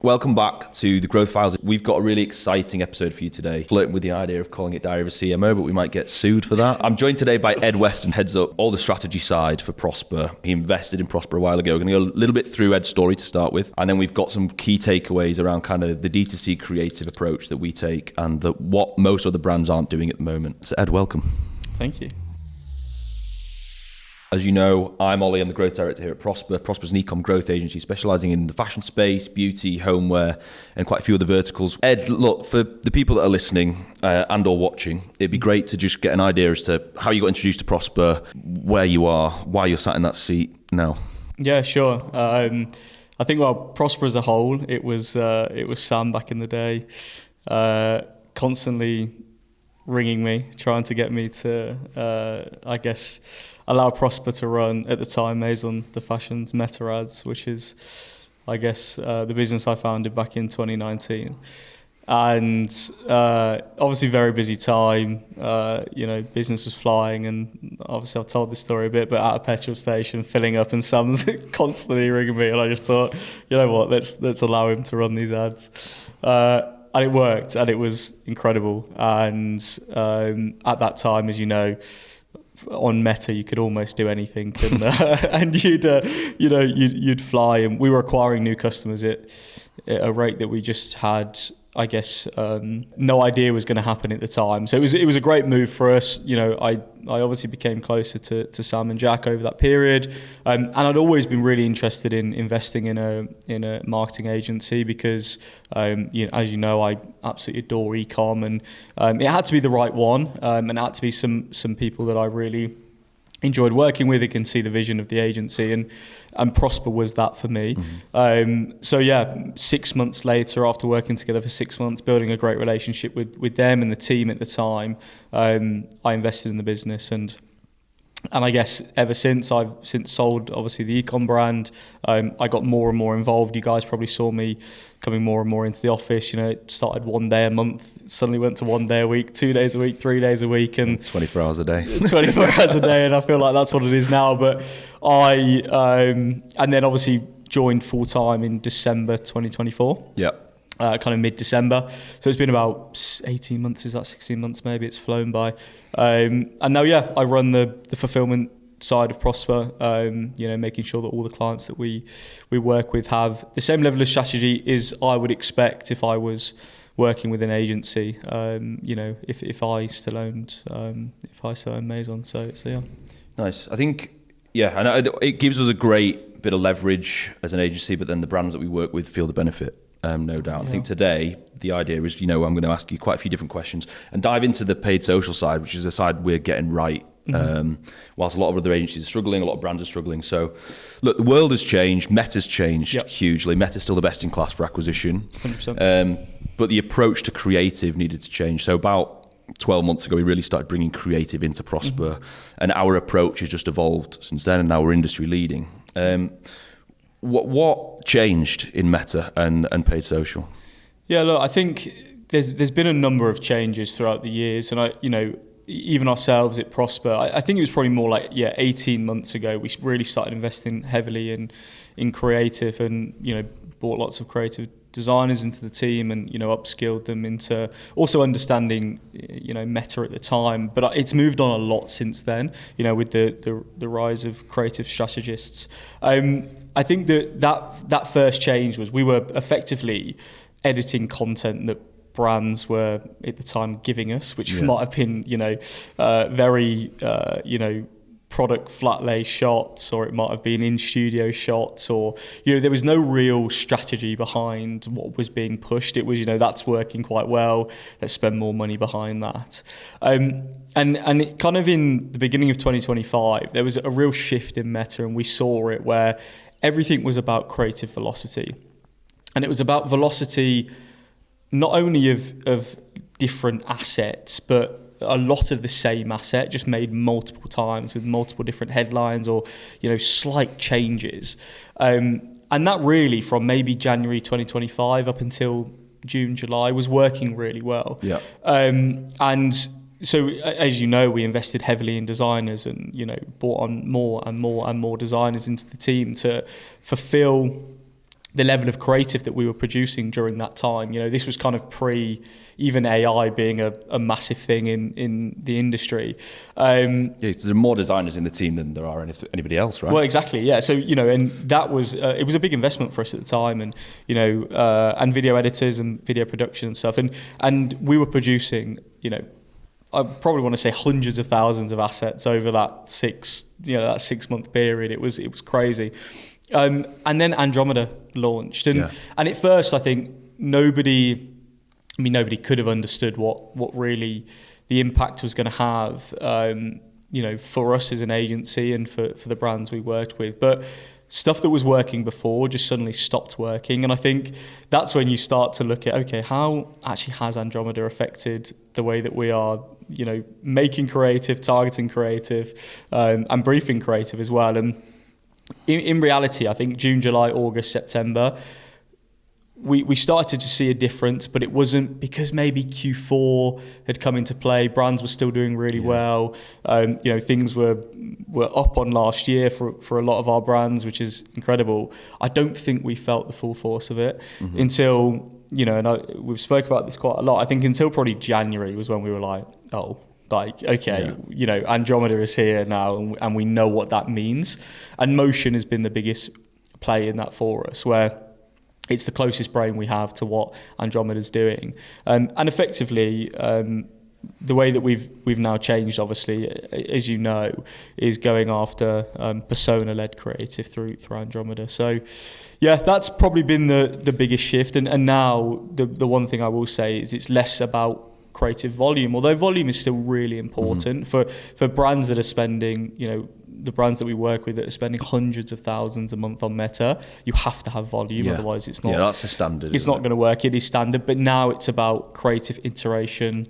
Welcome back to the Growth Files. We've got a really exciting episode for you today. Flirting with the idea of calling it Diary of a CMO, but we might get sued for that. I'm joined today by Ed Weston, heads up all the strategy side for Prospa. He invested in Prospa a while ago. We're going to go a little bit through Ed's story to start with, and then we've got some key takeaways around kind of the DTC creative approach that we take and what most other brands aren't doing at the moment. So Ed, welcome. Thank you. As you know, I'm Ollie. I'm the growth director here at Prospa. Prospa's an Ecom growth agency specialising in the fashion space, beauty, homeware, and quite a few other verticals. Ed, look, for the people that are listening and or watching, it'd be great to just get an idea as to how you got introduced to Prospa, where you are, why you're sat in that seat now. Yeah, sure. I think, Prospa as a whole, it was Sam back in the day, constantly ringing me, trying to get me to, allow Prospa to run, at the time, Maison the Fashion's Meta Ads, which is, the business I founded back in 2019. And obviously very busy time, business was flying, and obviously I've told this story a bit, but at a petrol station, filling up, and Sam's constantly ringing me, and I just thought, you know what, let's allow him to run these ads. And it worked, and it was incredible. And at that time, as you know, on Meta, you could almost do anything, and you'd fly. And we were acquiring new customers at a rate that we just had, no idea was going to happen at the time. So it was a great move for us. I obviously became closer to Sam and Jack over that period, and I'd always been really interested in investing in a marketing agency because, as you know, I absolutely adore Ecom, and it had to be the right one, and it had to be some people that I really enjoyed working with. It can see the vision of the agency, and Prospa was that for me. Mm-hmm. 6 months later, after working together for 6 months, building a great relationship with them and the team at the time, I invested in the business, and I guess ever since, I've since sold obviously the Ecom brand. I got more and more involved. You guys probably saw me coming more and more into the office. It started 1 day a month, suddenly went to 1 day a week, 2 days a week, 3 days a week, and 24 hours a day. 24 hours a day, and I feel like that's what it is now. But I and then obviously joined full time in December 2024. Yeah. Kind of mid-December. So it's been about 18 months, is that 16 months maybe? It's flown by. And now, I run the fulfilment side of Prospa, making sure that all the clients that we work with have the same level of strategy as I would expect if I was working with an agency, if I still owned Maison. So yeah. Nice. I think, and it gives us a great bit of leverage as an agency, but then the brands that we work with feel the benefit. No doubt. Yeah. I think today the idea is, I'm going to ask you quite a few different questions and dive into the paid social side, which is a side we're getting right. Mm-hmm. Whilst a lot of other agencies are struggling, a lot of brands are struggling. So, look, the world has changed. Meta's changed hugely. Meta's still the best in class for acquisition. 100%. But the approach to creative needed to change. So about 12 months ago, we really started bringing creative into Prospa, mm-hmm. and our approach has just evolved since then, and now we're industry leading. What changed in Meta and paid social? Yeah, look, I think there's been a number of changes throughout the years, and even ourselves at Prospa, I think it was probably more like 18 months ago we really started investing heavily in creative, and brought lots of creative designers into the team, and upskilled them into also understanding Meta at the time. But it's moved on a lot since then, with the rise of creative strategists. I think that first change was we were effectively editing content that brands were at the time giving us, which might have been very product flat lay shots, or it might have been in studio shots, or there was no real strategy behind what was being pushed. It was that's working quite well, let's spend more money behind that. And it kind of in the beginning of 2025 there was a real shift in Meta, and we saw it where everything was about creative velocity, and it was about velocity not only of different assets, but a lot of the same asset just made multiple times with multiple different headlines or slight changes, and that really from maybe January 2025 up until June, July was working really well. And so as you know, we invested heavily in designers, and brought on more and more and more designers into the team to fulfill the level of creative that we were producing during that time. This was kind of pre even AI being a massive thing in the industry. There are more designers in the team than there are anybody else, right? Well, exactly, yeah. So, and that was, it was a big investment for us at the time, and, and video editors and video production and stuff. And we were producing, I probably want to say hundreds of thousands of assets over that 6 month period. It was crazy. And then Andromeda launched, and at first I think nobody could have understood what really the impact was going to have, for us as an agency and for the brands we worked with. But stuff that was working before just suddenly stopped working, and I think that's when you start to look at, okay, how actually has Andromeda affected the way that we are, making creative, targeting creative, and briefing creative as well. And in reality, I think June, July, August, September, we started to see a difference, but it wasn't because maybe Q4 had come into play. Brands were still doing really well. Things were up on last year for a lot of our brands, which is incredible. I don't think we felt the full force of it until, we've spoke about this quite a lot. I think until probably January was when we were like, Andromeda is here now, and we know what that means. And motion has been the biggest play in that for us, where it's the closest brain we have to what Andromeda's doing. And effectively, the way that we've now changed, obviously, as you know, is going after persona-led creative through Andromeda. So, yeah, that's probably been the biggest shift. And now the one thing I will say is it's less about creative volume, although volume is still really important for brands that are spending, the brands that we work with that are spending hundreds of thousands a month on Meta. You have to have volume, otherwise it's not. Yeah, that's a standard. It's not going to work. It is standard, but now it's about creative iteration,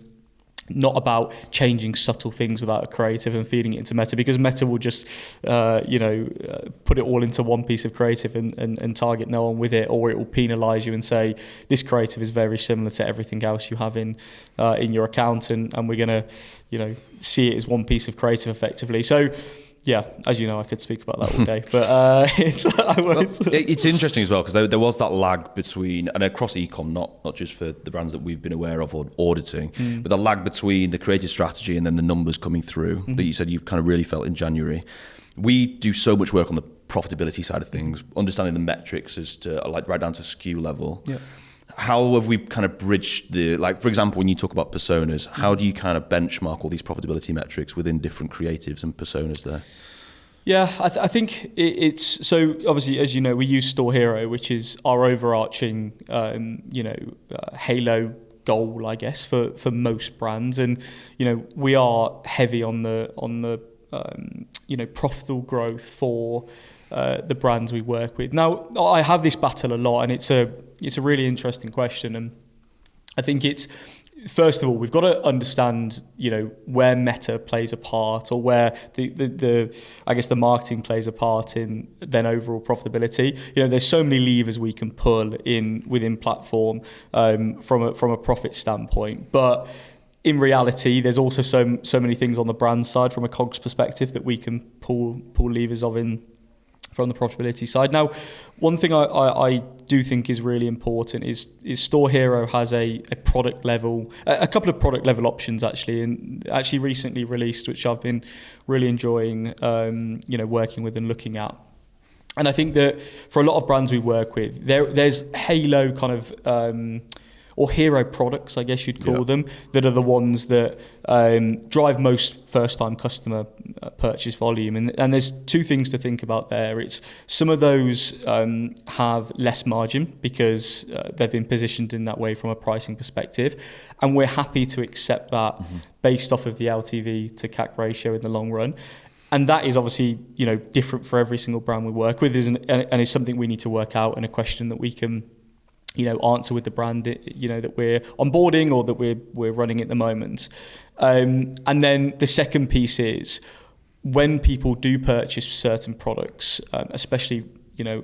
not about changing subtle things without a creative and feeding it into Meta, because Meta will just, put it all into one piece of creative and target no one with it, or it will penalise you and say, this creative is very similar to everything else you have in your account, and we're going to, see it as one piece of creative effectively. So, yeah, as you know, I could speak about that all day, but it's interesting as well, because there was that lag between, and across Ecom, not just for the brands that we've been aware of or auditing, but the lag between the creative strategy and then the numbers coming through that you said you kind of really felt in January. We do so much work on the profitability side of things, understanding the metrics as to right down to SKU level. Yeah. How have we kind of bridged for example, when you talk about personas, how do you kind of benchmark all these profitability metrics within different creatives and personas there? Yeah, I think it's, so obviously, as you know, we use Store Hero, which is our overarching, halo goal, I guess, for most brands. And, we are heavy on the profitable growth for the brands we work with. Now, I have this battle a lot, and it's a really interesting question. And I think it's, first of all, we've got to understand, where Meta plays a part, or where the marketing plays a part in then overall profitability. There's so many levers we can pull within platform from a profit standpoint, but in reality, there's also so many things on the brand side from a COGS perspective that we can pull levers of from the profitability side. Now, one thing I do think is really important is Store Hero has a product level, a couple of product level options and actually recently released, which I've been really enjoying, working with and looking at. And I think that for a lot of brands we work with, there's Halo kind of, or hero products, I guess you'd call them, that are the ones that drive most first-time customer purchase volume. And there's two things to think about there. It's some of those have less margin because they've been positioned in that way from a pricing perspective. And we're happy to accept that based off of the LTV to CAC ratio in the long run. And that is obviously, different for every single brand we work with, and it's something we need to work out, and a question that we can answer with the brand, that we're onboarding or that we're running at the moment. And then the second piece is when people do purchase certain products, especially,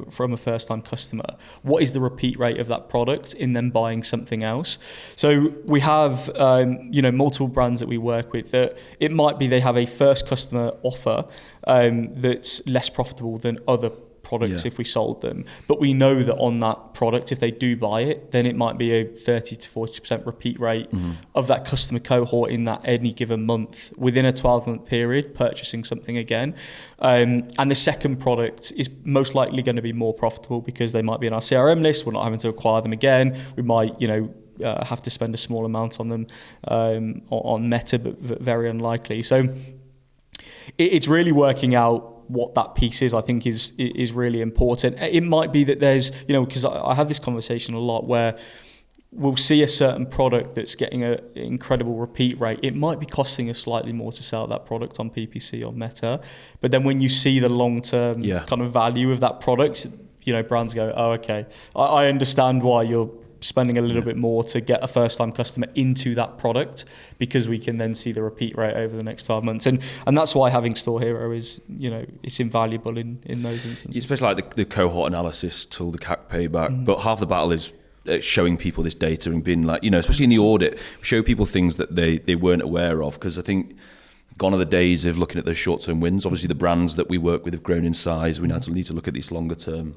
from a first-time customer, what is the repeat rate of that product in them buying something else? So we have, multiple brands that we work with that it might be they have a first customer offer that's less profitable than other products if we sold them. But we know that on that product, if they do buy it, then it might be a 30 to 40% repeat rate of that customer cohort in that any given month within a 12-month period purchasing something again. And the second product is most likely going to be more profitable because they might be in our CRM list. We're not having to acquire them again. We might, have to spend a small amount on them on Meta, but very unlikely. So it's really working out what that piece is, I think is really important. It might be that there's, because I have this conversation a lot where we'll see a certain product that's getting an incredible repeat rate. It might be costing us slightly more to sell that product on PPC or Meta. But then when you see the long-term kind of value of that product, brands go, oh, okay, I understand why you're spending a little bit more to get a first-time customer into that product, because we can then see the repeat rate over the next 12 months. And that's why having Store Hero is, it's invaluable in those instances. Especially like the cohort analysis tool, the CAC payback. But half the battle is showing people this data and being like, especially in the audit, show people things that they weren't aware of. Because I think gone are the days of looking at those short-term wins. Obviously, the brands that we work with have grown in size. We now need to look at these longer-term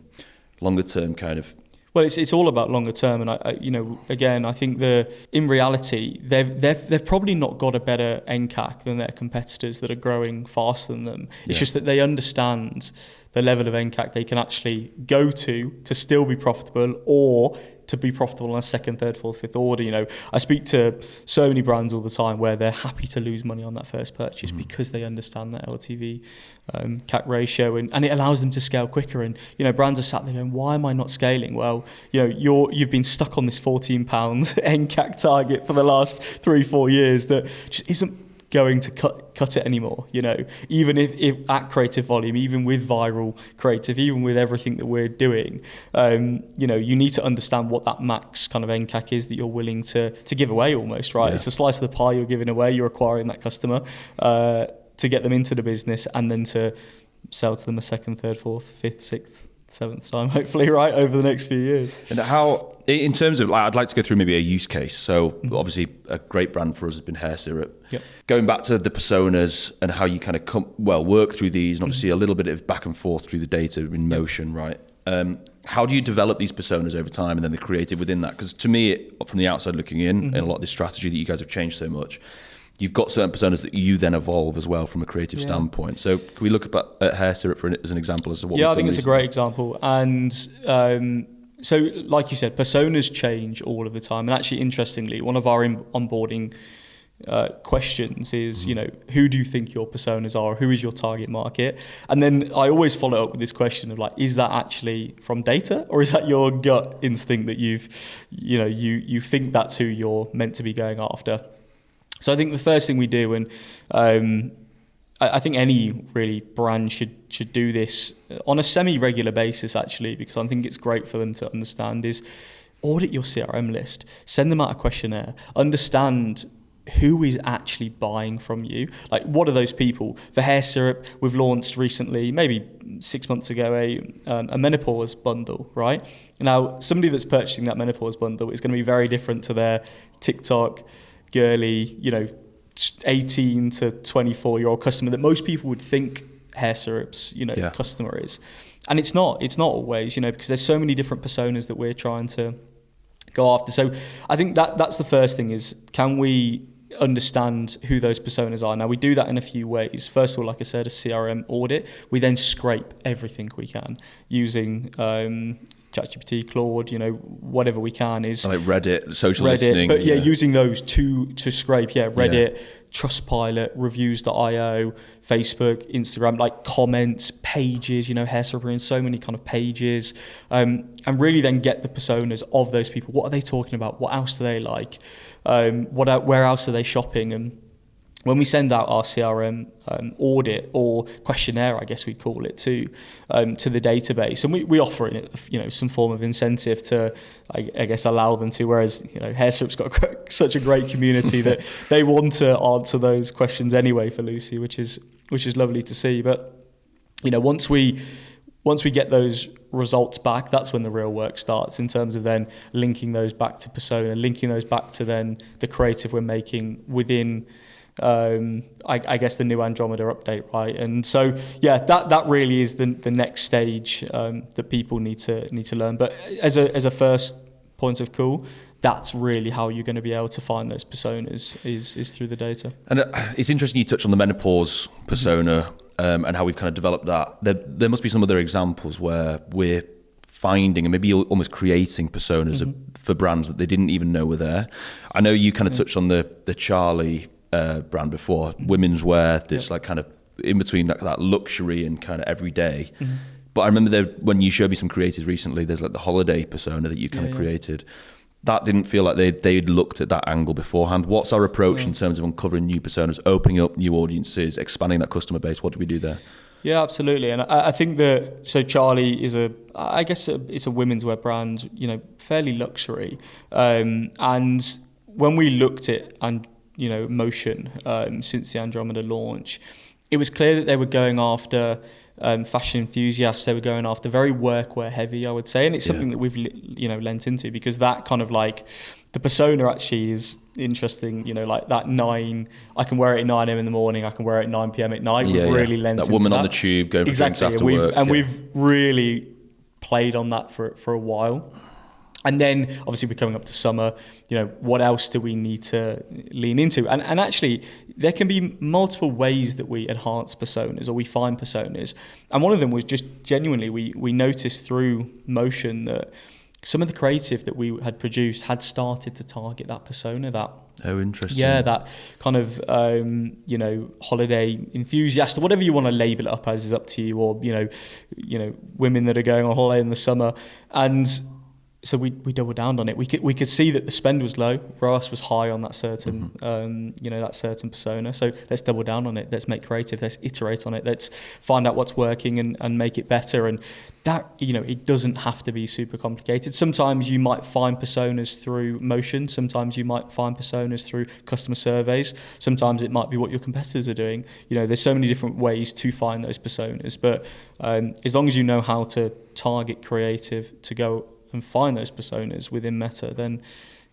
kind of. Well, it's all about longer term, and I think in reality they've probably not got a better NCAC than their competitors that are growing faster than them. It's just that they understand the level of NCAC they can actually go to still be profitable, or to be profitable on a second, third, fourth, fifth order. I speak to so many brands all the time where they're happy to lose money on that first purchase because they understand that LTV CAC ratio, and it allows them to scale quicker. And brands are sat there going, why am I not scaling? Well, you've been stuck on this £14 NCAC target for the last 3-4 years that just isn't going to cut it anymore. Even if at creative volume, even with viral creative, even with everything that we're doing, you need to understand what that max kind of NCAC is that you're willing to give away almost, right? It's a slice of the pie you're giving away. You're acquiring that customer to get them into the business, and then to sell to them a second, third, fourth, fifth, sixth, seventh time, hopefully, right, over the next few years. And how, in terms of, I'd like to go through maybe a use case. So obviously a great brand for us has been Hair Syrup. Yep. Going back to the personas and how you kind of work through these, and obviously a little bit of back and forth through the data in motion, right? How do you develop these personas over time, and then the creative within that? Because to me, from the outside looking in, and a lot of this strategy that you guys have changed so much, you've got certain personas that you then evolve as well from a creative standpoint. So can we look at Hair Syrup as an example as to what? Yeah, I think it's a great example. And so, like you said, personas change all of the time. And actually, interestingly, one of our onboarding questions is, who do you think your personas are? Who is your target market? And then I always follow up with this question of is that actually from data, or is that your gut instinct that you think that's who you're meant to be going after? So I think the first thing we do, and I think any really brand should do this on a semi-regular basis, actually, because I think it's great for them to understand, is audit your CRM list, send them out a questionnaire, understand who is actually buying from you. What are those people? For Hair Syrup, we've launched recently, maybe 6 months ago, a menopause bundle, right? Now, somebody that's purchasing that menopause bundle is going to be very different to their TikTok girly, 18 to 24-year-old customer that most people would think Hair Syrup's, customer is. And it's not always, because there's so many different personas that we're trying to go after. So I think that's the first thing, is can we understand who those personas are? Now, we do that in a few ways. First of all, like I said, a CRM audit. We then scrape everything we can using ChatGPT, Claude, whatever we can is like Reddit, social listening. But using those to scrape, Reddit, Trustpilot, reviews.io, Facebook, Instagram, comments, pages, Hair Syrup are in so many kind of pages, and really then get the personas of those people. What are they talking about? What else do they like? Where else are they shopping? And when we send out our CRM audit or questionnaire, I guess we call it, to the database, and we offer it, some form of incentive to, I guess, allow them to. Whereas, Hair Syrup's got such a great community that they want to answer those questions anyway for Lucy, which is lovely to see. But once we get those results back, that's when the real work starts, in terms of then linking those back to persona, linking those back to then the creative we're making within I guess the new Andromeda update, right? And so that really is the next stage that people need to learn. But as a first point of call, that's really how you're going to be able to find those personas is through the data. And it's interesting you touched on the menopause persona and how we've kind of developed that. There must be some other examples where we're finding and maybe almost creating personas for brands that they didn't even know were there. I know you kind of touched on the Charlie brand before, women's wear, that's like kind of in between that luxury and kind of everyday. But I remember when you showed me some creatives recently, there's like the holiday persona that you kind of created. That didn't feel like they'd looked at that angle beforehand. What's our approach in terms of uncovering new personas, opening up new audiences, expanding that customer base? What do we do there? Yeah, absolutely. And I think so Charlie is I guess it's a women's wear brand, fairly luxury. And when we looked at motion since the Andromeda launch, it was clear that they were going after fashion enthusiasts. They were going after very workwear heavy, I would say. And it's something that we've, lent into, because that kind of like the persona actually is interesting, like that I can wear it at 9 a.m. in the morning, I can wear it at 9 p.m. at night. We've really lent into that. Woman on the tube going for drinks after work. And we've really played on that for a while. And then obviously we're coming up to summer, what else do we need to lean into? And actually there can be multiple ways that we enhance personas or we find personas. And one of them was just genuinely, we noticed through motion that some of the creative that we had produced had started to target that persona, interesting. Yeah, that kind of, holiday enthusiast or whatever you want to label it up as is up to you, or, women that are going on holiday in the summer. And so we doubled down on it. We could see that the spend was low, ROAS was high on that certain that certain persona. So let's double down on it. Let's make creative. Let's iterate on it. Let's find out what's working and make it better. And that it doesn't have to be super complicated. Sometimes you might find personas through motion. Sometimes you might find personas through customer surveys. Sometimes it might be what your competitors are doing. There's so many different ways to find those personas. But as long as you know how to target creative to go and find those personas within Meta, then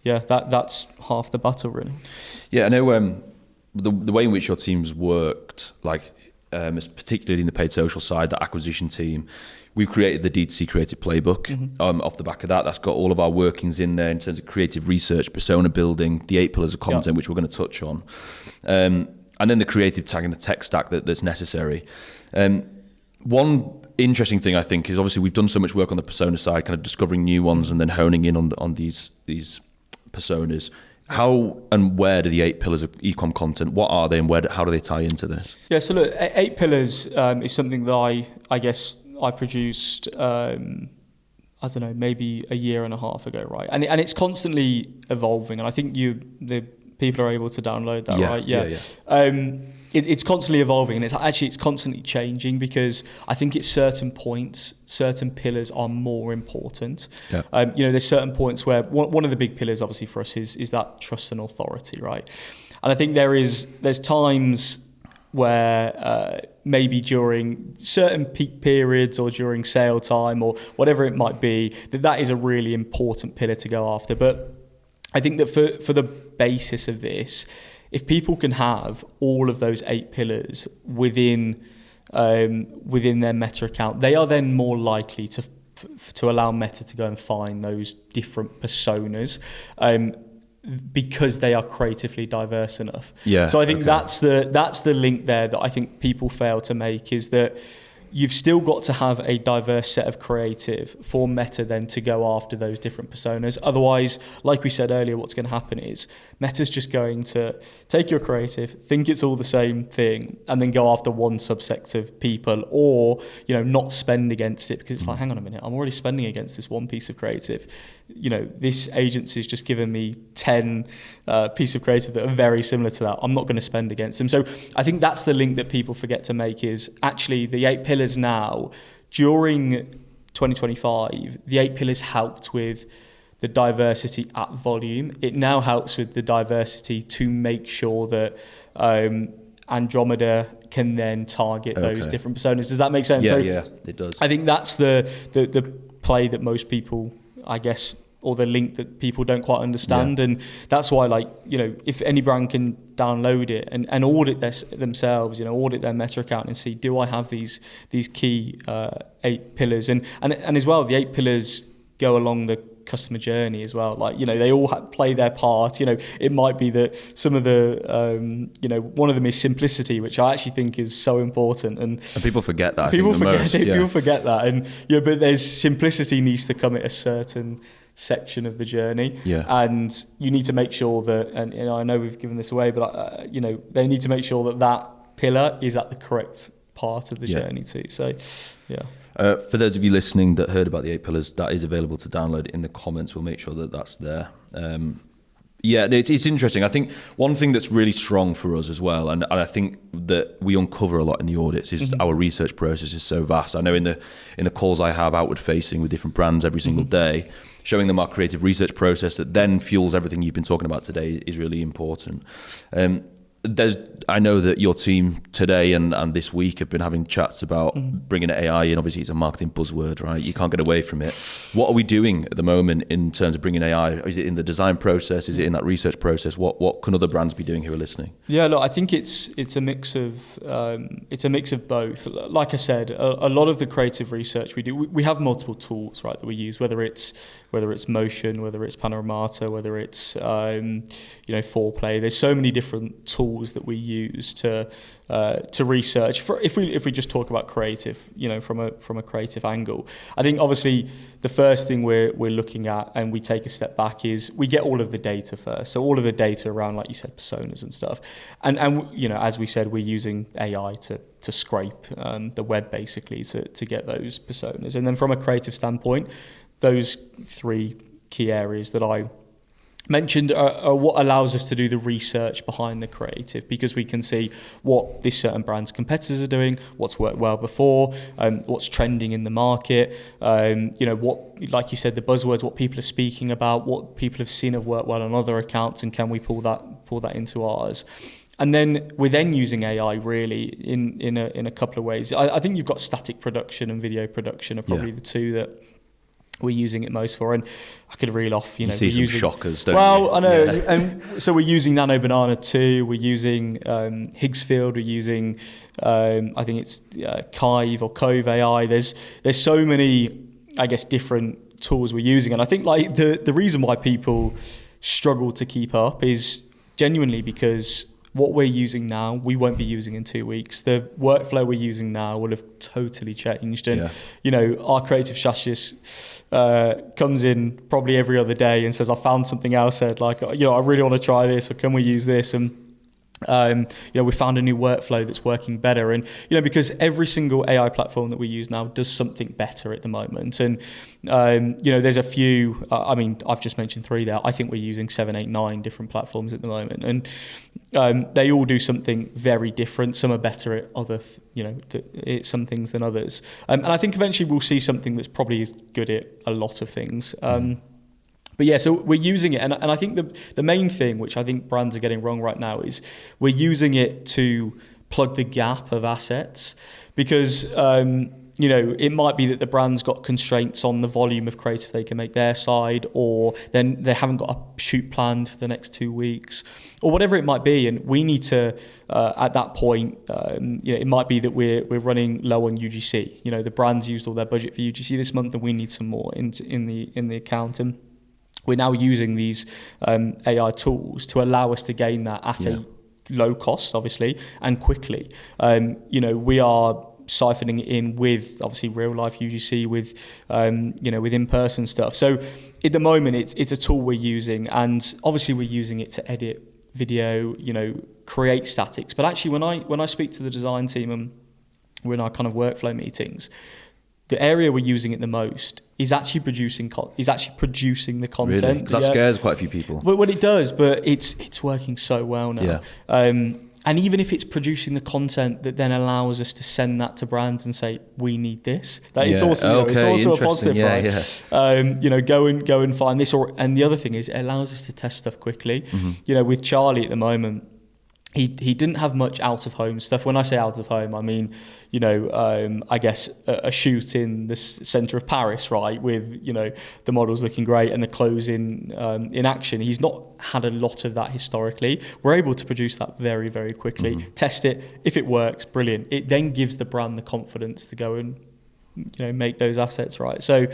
that's half the battle, really. Yeah, I know the way in which your team's worked, particularly in the paid social side, the acquisition team, we've created the DTC Creative Playbook off the back of that. That's got all of our workings in there in terms of creative research, persona building, the 8 pillars of content, which we're going to touch on, and then the creative tag and the tech stack that's necessary. One interesting thing I think is obviously we've done so much work on the persona side, kind of discovering new ones and then honing in on these personas. How and where do the 8 pillars of ecom content, what are they and how do they tie into this? Yeah, so look, 8 pillars is something that I guess I produced, maybe a year and a half ago, right? And it's constantly evolving, and I think the people are able to download that, right? Yeah. It's constantly evolving, and it's constantly changing, because I think at certain points, certain pillars are more important. Yeah. There's certain points where one of the big pillars, obviously for us, is that trust and authority, right? And I think there's times where maybe during certain peak periods or during sale time or whatever it might be, that is a really important pillar to go after. But I think that for the basis of this, if people can have all of those 8 pillars within their Meta account, they are then more likely to allow Meta to go and find those different personas, because they are creatively diverse enough. Yeah. So I think that's the link there that I think people fail to make, is that you've still got to have a diverse set of creative for Meta then to go after those different personas. Otherwise, like we said earlier, what's going to happen is Meta's just going to take your creative, think it's all the same thing, and then go after one subsect of people, or not spend against it, because it's like, hang on a minute, I'm already spending against this one piece of creative. This agency's just given me 10 pieces of creative that are very similar to that. I'm not going to spend against them. So I think that's the link that people forget to make, is actually the 8 pillars now, during 2025, the 8 pillars helped with the diversity at volume. It now helps with the diversity to make sure that Andromeda can then target those different personas. Does that make sense? Yeah, it does. I think that's the play that most people, I guess, or the link that people don't quite understand. And that's why, like, you know, if any brand can download it and audit themselves, you know, audit their Meta account and see, do I have these key 8 pillars? And as well, the 8 pillars go along the customer journey as well. Like, you know, they all play their part. You know, it might be that some of the, you know, one of them is simplicity, which I actually think is so important. And people forget that. People forget that. And, you know, but there's simplicity needs to come at a certain section of the journey. Yeah. And you need to make sure that, and you know, I know we've given this away, but, you know, they need to make sure that that pillar is at the correct part of the journey too. So, yeah. For those of you listening that heard about the 8 pillars, that is available to download in the comments. We'll make sure that that's there. It's interesting. I think one thing that's really strong for us as well, and I think that we uncover a lot in the audits, is our research process is so vast. I know in the calls I have outward facing with different brands every single day, showing them our creative research process that then fuels everything you've been talking about today is really important. I know that your team today and this week have been having chats about bringing AI in. Obviously, it's a marketing buzzword, right? You can't get away from it. What are we doing at the moment in terms of bringing AI? Is it in the design process? Is it in that research process? What can other brands be doing who are listening? Yeah, look, I think it's a mix of both. Like I said, a lot of the creative research we do, we have multiple tools, right, that we use. Whether it's Motion, whether it's Panorama, whether it's Foreplay. There's so many different tools that we use to research. If we just talk about creative, you know, from a creative angle, I think obviously the first thing we're looking at, and we take a step back, is we get all of the data first. So all of the data around, like you said, personas and stuff, and you know, as we said, we're using AI to scrape the web basically to get those personas. And then from a creative standpoint, those 3 key areas that I mentioned are what allows us to do the research behind the creative, because we can see what this certain brand's competitors are doing, what's worked well before, what's trending in the market, you know, what, like you said, the buzzwords, what people are speaking about, what people have seen have worked well on other accounts, and can we pull that into ours. And then we're then using AI really in a couple of ways. I think you've got static production and video production are probably the 2 that we're using it most for, and I could reel off, you know, see we're some using, shockers, don't well, you? I know, and so we're using Nano Banana 2, we're using Higgsfield, we're using I think it's Kive or Cove AI. There's so many, I guess, different tools we're using, and I think like the reason why people struggle to keep up is genuinely because what we're using now, we won't be using in 2 weeks. The workflow we're using now will have totally changed. And, you know, our creative strategist comes in probably every other day and says, I found something else, Ed, like, you know, I really want to try this, or can we use this? And, you know, we found a new workflow that's working better. And, you know, because every single AI platform that we use now does something better at the moment. And, you know, there's a few, I mean, I've just mentioned 3 there. I think we're using 7, 8, 9 different platforms at the moment. And they all do something very different. Some are better at other, some things than others. And I think eventually we'll see something that's probably as good at a lot of things. But yeah, so we're using it. And I think the main thing, which I think brands are getting wrong right now, is we're using it to plug the gap of assets. Because, it might be that the brand's got constraints on the volume of creative they can make their side, or then they haven't got a shoot planned for the next 2 weeks, or whatever it might be. And we need to, at that point, it might be that we're running low on UGC. You know, the brand's used all their budget for UGC this month, and we need some more in the account. And we're now using these AI tools to allow us to gain that at a low cost, obviously, and quickly. We are siphoning it in with obviously real life UGC, with with in-person stuff. So at the moment it's a tool we're using, and obviously we're using it to edit video, create statics. But actually when I speak to the design team and we're in our kind of workflow meetings, the area we're using it the most is actually producing the content. Really? Because that scares quite a few people. Well, it does, but it's working so well now. Yeah. And even if it's producing the content that then allows us to send that to brands and say, we need this, it's also it's also a positive, right? Yeah. Go and find this. And the other thing is, it allows us to test stuff quickly. Mm-hmm. With Charlie at the moment, he didn't have much out of home stuff. When I say out of home, I mean, I guess a shoot in the centre of Paris, right, with the models looking great and the clothes in action. He's not had a lot of that historically. We're able to produce that very, very quickly. Test it. If it works, brilliant. It then gives the brand the confidence to go and make those assets, right. So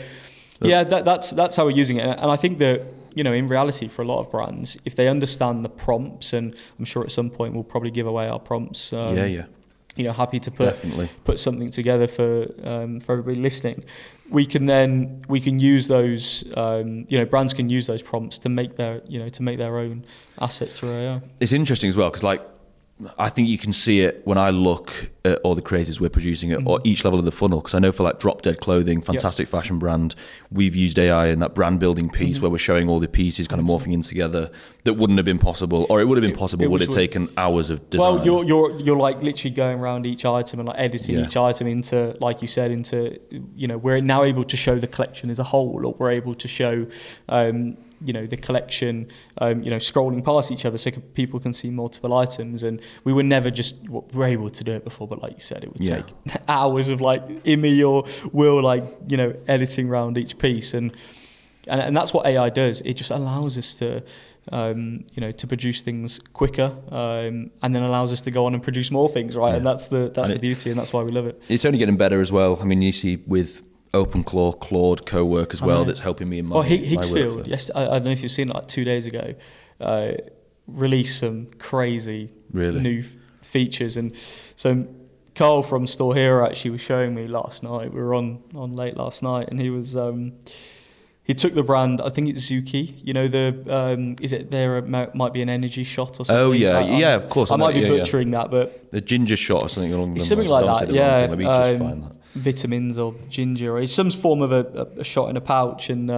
yeah, that's how we're using it. And I think that in reality, for a lot of brands, if they understand the prompts, and I'm sure at some point we'll probably give away our prompts. Happy to put something together for everybody listening. We can use those. Brands can use those prompts to make their own assets through AI. It's interesting as well because I think you can see it when I look at all the creatives we're producing at or each level of the funnel. Because I know for Drop Dead Clothing, fantastic fashion brand, we've used AI in that brand building piece where we're showing all the pieces kind of morphing in together that wouldn't have been possible, or it would have been possible, would have taken hours of design. Well, you're literally going around each item and editing each item into, like you said, we're now able to show the collection as a whole, or we're able to show the collection, scrolling past each other so people can see multiple items. And we were never we're able to do it before, but like you said, it would take hours of Imi or Will, editing around each piece. And that's what AI does. It just allows us to, to produce things quicker, and then allows us to go on and produce more things, right? Yeah. And that's the beauty, and that's why we love it. It's only getting better as well. I mean, you see with OpenClaw, Claude co-work as well, that's helping me in my Higgsfield, yes, I don't know if you've seen it 2 days ago, released some crazy new features. And so Carl from Store Hero actually was showing me last night. We were on late last night, and he was he took the brand, I think it's Zuki, is it there might be an energy shot or something? Oh yeah, of course. I might be butchering that, but the ginger shot or something along those lines. Something like that, yeah. Let me just find that. Vitamins or ginger, or it's some form of a shot in a pouch. And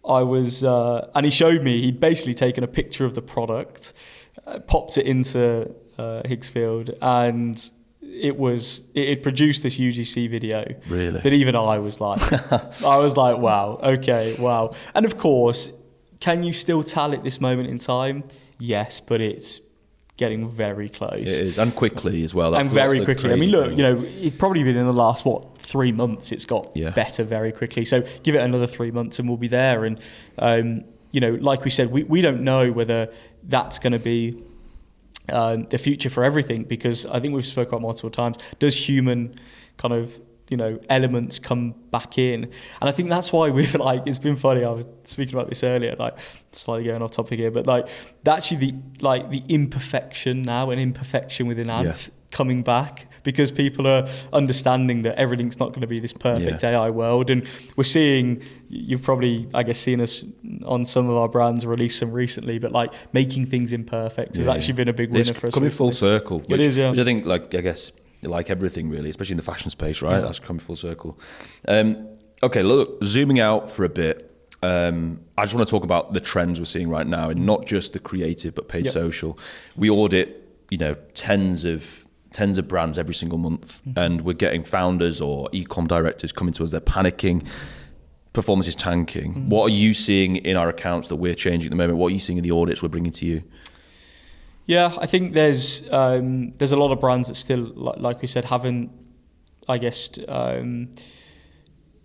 I was, and he showed me, he'd basically taken a picture of the product, popped it into Higgsfield, and it had produced this UGC video. Really? That even I was like, wow, okay, wow. And of course, can you still tell at this moment in time? Yes, but it's getting very close. It is, and quickly as well. That's very quickly. I mean, look, it's probably been in the last 3 months. It's got better very quickly. So give it another 3 months, and we'll be there. And like we said, we don't know whether that's going to be the future for everything, because I think we've spoken about multiple times. Does human kind of elements come back in? And I think that's why we've it's been funny. I was speaking about this earlier, slightly going off topic here, but actually the imperfection now and imperfection within ads coming back, because people are understanding that everything's not going to be this perfect AI world. And we're seeing, you've probably, I guess, seen us on some of our brands release some recently, but making things imperfect has actually been a big winner for us. It's coming full circle. It is, yeah. Which I think, I guess, like everything really, especially in the fashion space, right? That's coming full circle. Okay, look, zooming out for a bit, I just want to talk about the trends we're seeing right now, and not just the creative, but paid social. We audit, tens of brands every single month, and we're getting founders or Ecom directors coming to us. They're panicking. Performance is tanking. What are you seeing in our accounts that we're changing at the moment? What are you seeing in the audits we're bringing to you? Yeah, I think there's a lot of brands that still, like we said, haven't, I guess,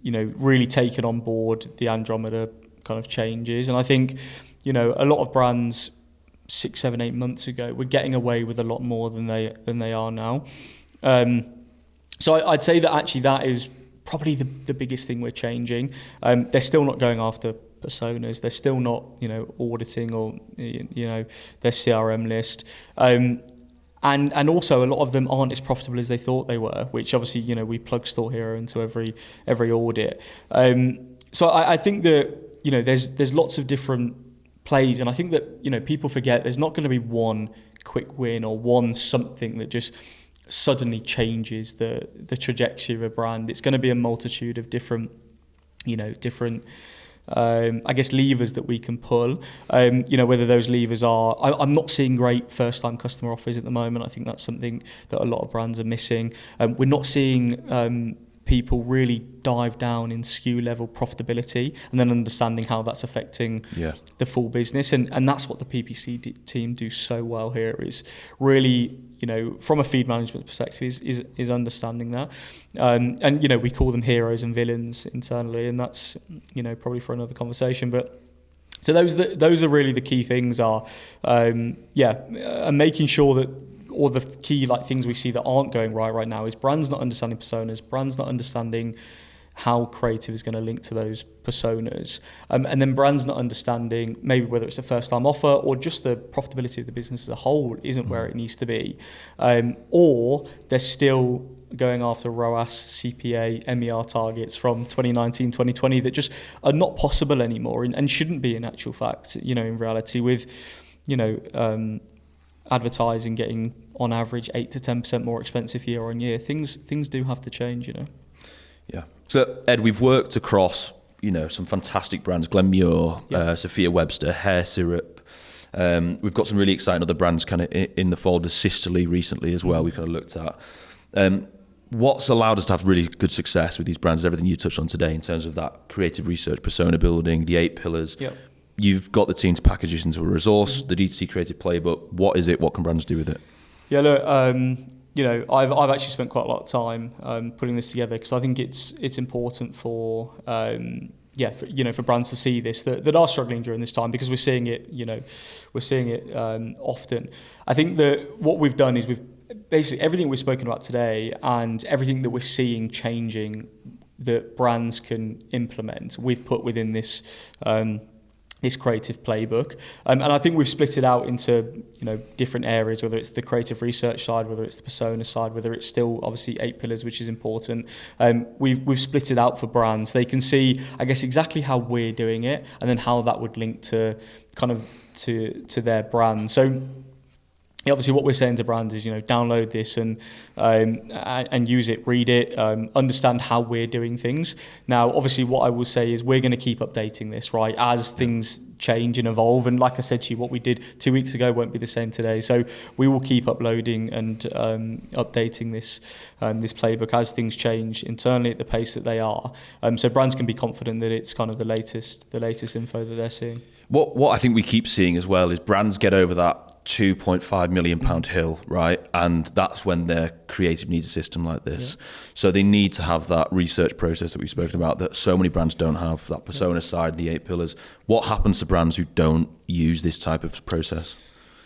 really taken on board the Andromeda kind of changes. And I think, a lot of brands 6, 7, 8 months ago were getting away with a lot more than they are now. So I'd say that actually that is probably the biggest thing we're changing. They're still not going after personas. They're still not, auditing or, their CRM list. And also a lot of them aren't as profitable as they thought they were, which obviously, we plug Store Hero into every audit. So I think that, there's lots of different plays, and I think that, people forget there's not going to be one quick win or one something that just suddenly changes the trajectory of a brand. It's going to be a multitude of different I guess levers that we can pull, whether those levers are, I'm not seeing great first time customer offers at the moment. I think that's something that a lot of brands are missing. We're not seeing people really dive down in SKU level profitability and then understanding how that's affecting the full business. And that's what the PPC team do so well here, is really, from a feed management perspective, is understanding that. And, we call them heroes and villains internally, and that's, probably for another conversation. But so those are really the key things and making sure that, or the key things we see that aren't going right now, is brands not understanding personas, brands not understanding how creative is going to link to those personas, and then brands not understanding maybe whether it's a first time offer or just the profitability of the business as a whole isn't where it needs to be, or they're still going after ROAS, CPA, MER targets from 2019, 2020 that just are not possible anymore and shouldn't be in actual fact, in reality, with, advertising getting on average 8 to 10% more expensive year on year. Things do have to change, Yeah. So Ed, we've worked across, some fantastic brands, Glenmuir, Sophia Webster, Hair Syrup. We've got some really exciting other brands kind of in the fold, as Sisterly recently as well, we kind of looked at. What's allowed us to have really good success with these brands is everything you touched on today in terms of that creative research, persona building, the 8 pillars. Yep. You've got the team to package this into a resource, the DTC Creative Playbook. What is it? What can brands do with it? Yeah, look, I've actually spent quite a lot of time putting this together, because I think it's important for for brands to see this that are struggling during this time, because we're seeing it often. I think that what we've done is we've basically everything we've spoken about today and everything that we're seeing changing that brands can implement, we've put within this this creative playbook, and I think we've split it out into different areas, whether it's the creative research side, whether it's the persona side, whether it's still obviously 8 pillars, which is important. We've split it out for brands. They can see, I guess, exactly how we're doing it, and then how that would link to kind of to their brand. So obviously what we're saying to brands is, download this and use it, read it, understand how we're doing things. Now, obviously what I will say is we're going to keep updating this, right, as things change and evolve. And like I said to you, what we did 2 weeks ago won't be the same today. So we will keep uploading and updating this playbook as things change internally at the pace that they are. So brands can be confident that it's kind of the latest info that they're seeing. What I think we keep seeing as well is brands get over that £2.5 million hill, right? And that's when their creative needs a system like this. Yeah. So they need to have that research process that we've spoken about that so many brands don't have, that persona side, the 8 pillars. What happens to brands who don't use this type of process?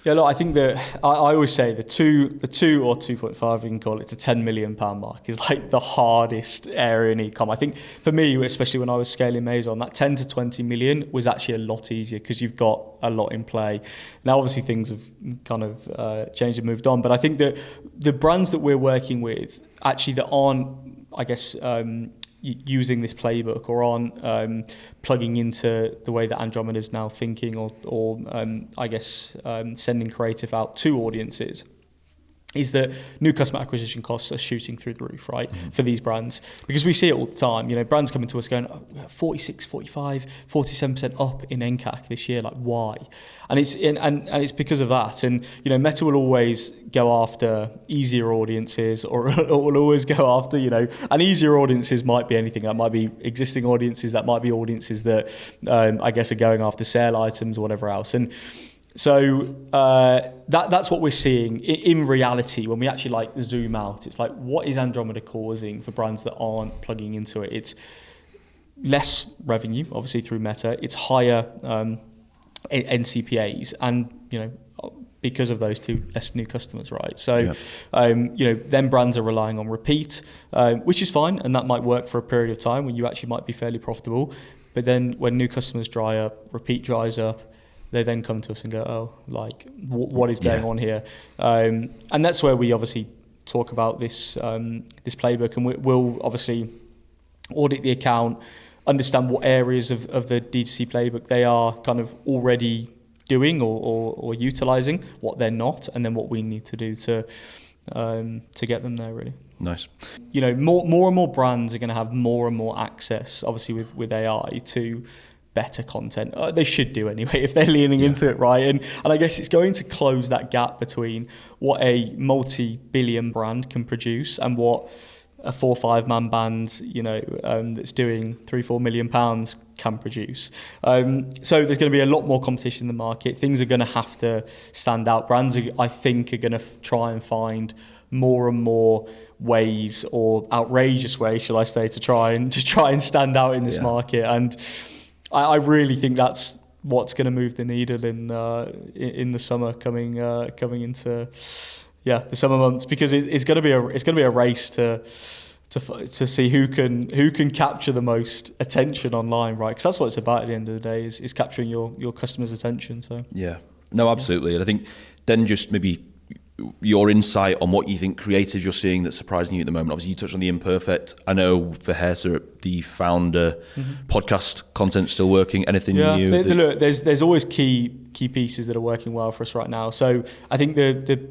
Yeah, look, I think that I always say the 2 or 2.5, we can call it, to £10 million mark is like the hardest area in ecom. I think for me, especially when I was scaling Maison, that 10 to 20 million was actually a lot easier because you've got a lot in play. Now, obviously, things have kind of changed and moved on, but I think that the brands that we're working with actually that aren't, I guess, using this playbook or on plugging into the way that Andromeda is now thinking or sending creative out to audiences, is that new customer acquisition costs are shooting through the roof, right, for these brands. Because we see it all the time. Brands coming to us going, 46, 45, 47% up in NCAC this year. Like, why? And it's because of that. And, Meta will always go after easier audiences or will always go after, and easier audiences might be anything. That might be existing audiences. That might be audiences that, are going after sale items or whatever else. And so that's what we're seeing in reality. When we actually zoom out, it's like, what is Andromeda causing for brands that aren't plugging into it? It's less revenue, obviously through Meta. It's higher NCPAs, and because of those two, less new customers, right? So then brands are relying on repeat, which is fine, and that might work for a period of time when you actually might be fairly profitable. But then when new customers dry up, repeat dries up, they then come to us and go, what is going on here? And that's where we obviously talk about this playbook, and we'll obviously audit the account, understand what areas of the DTC playbook they are kind of already doing or utilising, what they're not, and then what we need to do to get them there, really. Nice. More and more brands are going to have more and more access, obviously with AI, to better content. They should do anyway if they're leaning into it, right? And I guess it's going to close that gap between what a multi-billion brand can produce and what a 4 or 5 man band, that's doing £3-4 million can produce. So there's going to be a lot more competition in the market. Things are going to have to stand out. Brands, I think, are going to try and find more and more ways, or outrageous ways, shall I say, to try and stand out in this market. And I really think that's what's going to move the needle in the summer coming into the summer months, because it's going to be a race to see who can capture the most attention online, right? Because that's what it's about at the end of the day, is capturing your customers' attention. So absolutely. And I think then just maybe your insight on what you think creatives you're seeing that's surprising you at the moment. Obviously, you touched on the imperfect. I know for Hair Syrup, the founder podcast content still working. Anything new? Look, there's always key pieces that are working well for us right now. So I think the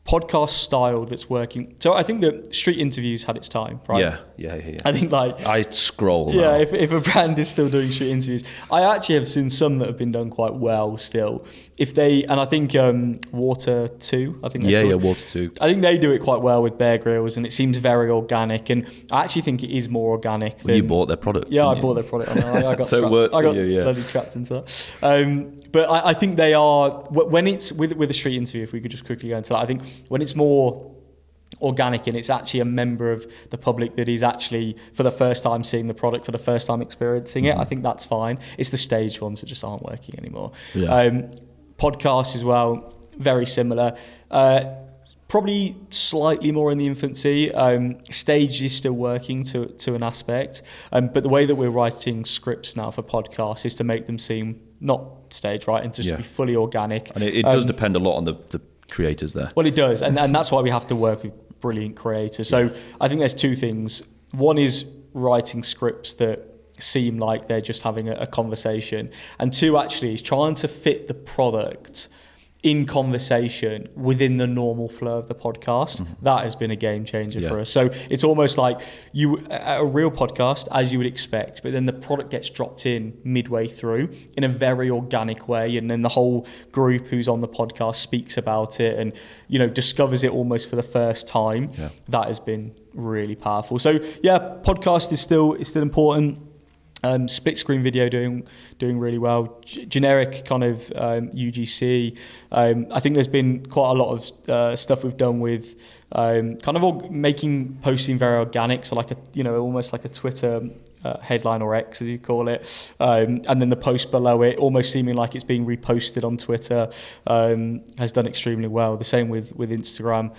podcast style that's working. So I think that street interviews had its time, right? Yeah. I think I scroll now. Yeah, if a brand is still doing street interviews, I actually have seen some that have been done quite well still. And I think Water 2, I think Water 2. I think they do it quite well with Bear Grylls, and it seems very organic, and I actually think it is more organic than... You bought their product. Yeah, I bought their product. I got so trapped. It worked I got for you, bloody trapped into that. But I think they are, when it's with a street interview, if we could just quickly go into that, I think when it's more organic and it's actually a member of the public that is actually for the first time seeing the product, for the first time experiencing it, I think that's fine. It's the staged ones that just aren't working anymore. Podcasts as well, very similar. Probably slightly more in the infancy. Stage is still working to an aspect, but the way that we're writing scripts now for podcasts is to make them seem not stage, right, and to just be fully organic. And it does depend a lot on the creators there. Well, it does, and that's why we have to work with brilliant creators. So I think there's two things. One is writing scripts that seem like they're just having a conversation, and two actually is trying to fit the product in conversation within the normal flow of the podcast. That has been a game changer for us. So it's almost like a real podcast, as you would expect, but then the product gets dropped in midway through in a very organic way, and then the whole group who's on the podcast speaks about it and discovers it almost for the first time. That has been really powerful. So podcast is still important. Split screen video doing really well. Generic kind of UGC. I think there's been quite a lot of stuff we've done with kind of making posting very organic. So like almost like a Twitter headline, or X as you call it, and then the post below it almost seeming like it's being reposted on Twitter has done extremely well. The same with Instagram.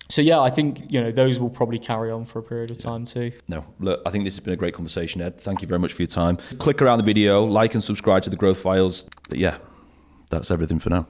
So I think those will probably carry on for a period of time too. No, look, I think this has been a great conversation, Ed. Thank you very much for your time. Click around the video, like and subscribe to the Growth Files. But that's everything for now.